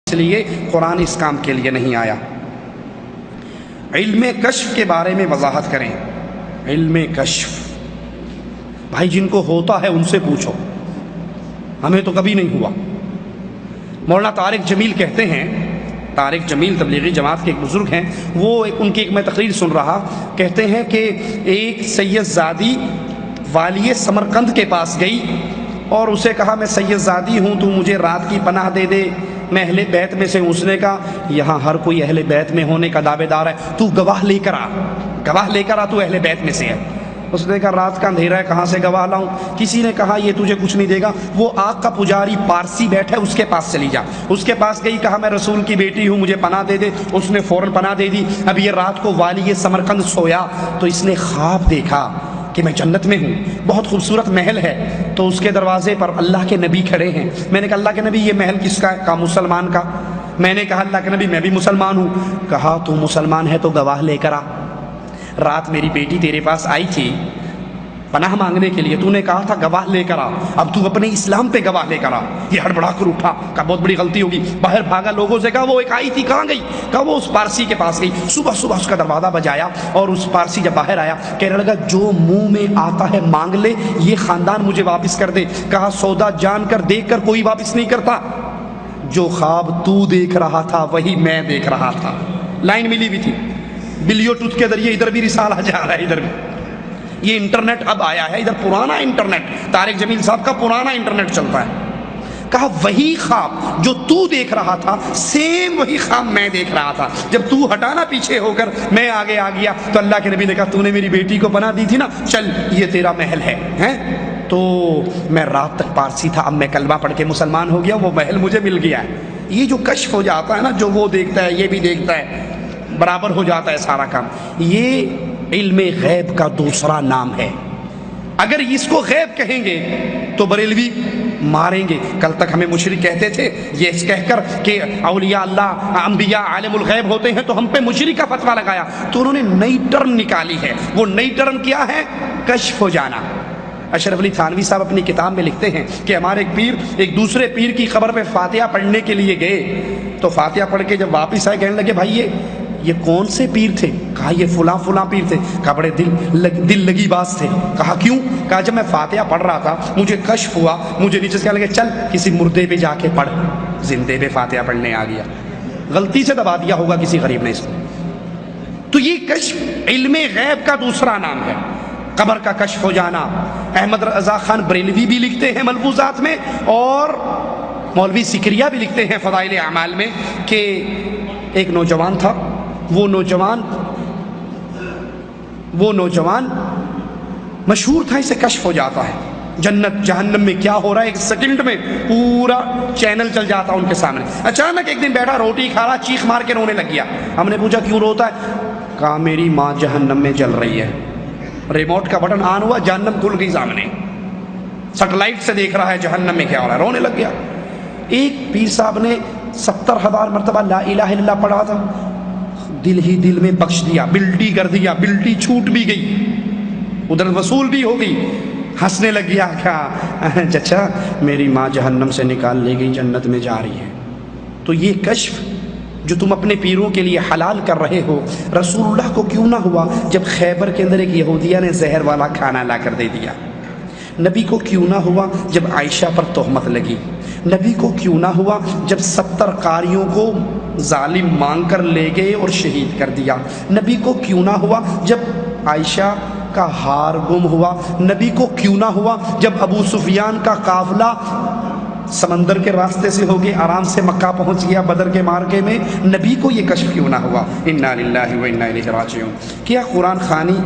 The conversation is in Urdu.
اس لیے قرآن اس کام کے لیے نہیں آیا۔ علم کشف کے بارے میں وضاحت کریں۔ علم کشف بھائی جن کو ہوتا ہے ان سے پوچھو، ہمیں تو کبھی نہیں ہوا۔ مولانا طارق جمیل کہتے ہیں، طارق جمیل تبلیغی جماعت کے ایک بزرگ ہیں، وہ ان کی ایک میں تقریر سن رہا، کہتے ہیں کہ ایک سید زادی والی سمرقند کے پاس گئی اور اسے کہا میں سید زادی ہوں، تو مجھے رات کی پناہ دے دے، میں اہل بیت میں سے ہوں۔ اس نے کہا یہاں ہر کوئی اہل بیت میں ہونے کا دعوے دار ہے، تو گواہ لے کر آ، گواہ لے کر آ، تو اہل بیت میں سے ہے۔ اس نے کہا رات کا اندھیرا ہے، کہاں سے گواہ لاؤں؟ کسی نے کہا یہ تجھے کچھ نہیں دے گا، وہ آگ کا پجاری پارسی بیٹھا ہے اس کے پاس چلی جا۔ اس کے پاس گئی، کہا میں رسول کی بیٹی ہوں، مجھے پناہ دے دے۔ اس نے فوراً پناہ دے دی۔ اب یہ رات کو والی سمرقند سویا تو اس نے خواب دیکھا کہ میں جنت میں ہوں، بہت خوبصورت محل ہے، تو اس کے دروازے پر اللہ کے نبی کھڑے ہیں۔ میں نے کہا اللہ کے نبی یہ محل کس کا ہے؟ کہا مسلمان کا۔ میں نے کہا اللہ کے نبی میں بھی مسلمان ہوں۔ کہا تو مسلمان ہے تو گواہ لے کر آ، رات میری بیٹی تیرے پاس آئی تھی پناہ مانگنے کے لیے، تو نے کہا تھا گواہ لے کر آ، اب تو اپنے اسلام پہ گواہ لے کر آ۔ یہ ہڑبڑا کر اٹھا، کہا بہت بڑی غلطی ہوگی، باہر بھاگا، لوگوں سے کہا وہ ایک آئی تھی کہاں گئی؟ کہا وہ اس پارسی کے پاس گئی۔ صبح صبح اس کا دروازہ بجایا اور اس پارسی جب باہر آیا کہنے لگا جو منہ میں آتا ہے مانگ لے، یہ خاندان مجھے واپس کر دے۔ کہا سودا جان کر دیکھ کر کوئی واپس نہیں کرتا، جو خواب تو دیکھ رہا تھا وہی میں دیکھ رہا تھا۔ لائن ملی بھی تھی، بلیو ٹوتھ کے ذریعے ادھر بھی رسالہ جا رہا ہے، ادھر بھی۔ یہ انٹرنیٹ اب آیا ہے، ادھر پرانا انٹرنیٹ، طارق جمیل صاحب کا پرانا انٹرنیٹ چلتا ہے۔ کہا وہی خواب جو تو دیکھ رہا تھا سیم وہی خواب میں دیکھ رہا تھا، جب تو ہٹانا پیچھے ہو کر میں آگے آ گیا تو اللہ کے نبی نے کہا تو نے میری بیٹی کو پناہ دی تھی نا، چل یہ تیرا محل ہے، ہیں؟ تو میں رات تک پارسی تھا، اب میں کلمہ پڑھ کے مسلمان ہو گیا، وہ محل مجھے مل گیا ہے۔ یہ جو کشف ہو جاتا ہے نا، جو وہ دیکھتا ہے یہ بھی دیکھتا ہے، برابر ہو جاتا ہے سارا کام، یہ علم غیب کا دوسرا نام ہے۔ اگر اس کو غیب کہیں گے تو بریلوی ماریں گے۔ کل تک ہمیں مشرک کہتے تھے یہ کہہ کر کہ اولیاء اللہ انبیاء عالم الغیب ہوتے ہیں، تو ہم پہ مشرک کا فتویٰ لگایا، تو انہوں نے نئی ٹرم نکالی ہے۔ وہ نئی ٹرم کیا ہے؟ کشف ہو جانا۔ اشرف علی تھانوی صاحب اپنی کتاب میں لکھتے ہیں کہ ہمارے ایک پیر ایک دوسرے پیر کی قبر پہ فاتحہ پڑھنے کے لیے گئے، تو فاتحہ پڑھ کے جب واپس آئے کہنے لگے بھائی یہ کون سے پیر تھے؟ کہا یہ فلاں فلاں پیر تھے۔ کہا بڑے دل لگی باز تھے۔ کہا کیوں؟ کہا جب میں فاتحہ پڑھ رہا تھا مجھے کشف ہوا، مجھے نیچے سے کہنے لگے چل کسی مردے پہ جا کے پڑھ، زندے پہ فاتحہ پڑھنے آ گیا، غلطی سے دبا دیا ہوگا کسی غریب نے اس کو۔ تو یہ کشف علم غیب کا دوسرا نام ہے، قبر کا کشف ہو جانا۔ احمد رضا خان بریلوی بھی لکھتے ہیں ملفوظات میں، اور مولوی سکریہ بھی لکھتے ہیں فضائل اعمال میں کہ ایک نوجوان تھا، وہ نوجوان مشہور تھا، اسے کشف ہو جاتا ہے جنت جہنم میں کیا ہو رہا ہے، ایک سیکنڈ میں پورا چینل چل جاتا ان کے سامنے۔ اچانک ایک دن بیٹھا روٹی کھا رہا، چیخ مار کے رونے لگ گیا۔ ہم نے پوچھا کیوں روتا ہے؟ کہا میری ماں جہنم میں جل رہی ہے۔ ریموٹ کا بٹن آن ہوا، جہنم کھل گئی سامنے، سیٹلائٹ سے دیکھ رہا ہے جہنم میں کیا ہو رہا ہے، رونے لگ گیا۔ ایک پیر صاحب نے 70,000 مرتبہ لا الہ الا اللہ پڑھا تھا، دل ہی دل میں بخش دیا، بلٹی کر دیا، بلٹی چھوٹ بھی گئی، ادھر وصول بھی ہو گئی، ہنسنے لگ گیا، کہا چچا میری ماں جہنم سے نکال لے گئی، جنت میں جا رہی ہے۔ تو یہ کشف جو تم اپنے پیروں کے لیے حلال کر رہے ہو، رسول اللہ کو کیوں نہ ہوا جب خیبر کے اندر ایک یہودیہ نے زہر والا کھانا لا کر دے دیا؟ نبی کو کیوں نہ ہوا جب عائشہ پر تہمت لگی؟ نبی کو کیوں نہ ہوا جب 70 قاریوں کو ظالم مانگ کر لے گئے اور شہید کر دیا؟ نبی کو کیوں نہ ہوا جب عائشہ کا ہار گم ہوا؟ نبی کو کیوں نہ ہوا جب ابو سفیان کا قافلہ سمندر کے راستے سے ہو کے آرام سے مکہ پہنچ گیا بدر کے مارکے میں؟ نبی کو یہ کشف کیوں نہ ہوا؟ انا للہ و انا الیہ راجعون۔ کیا قرآن خوانی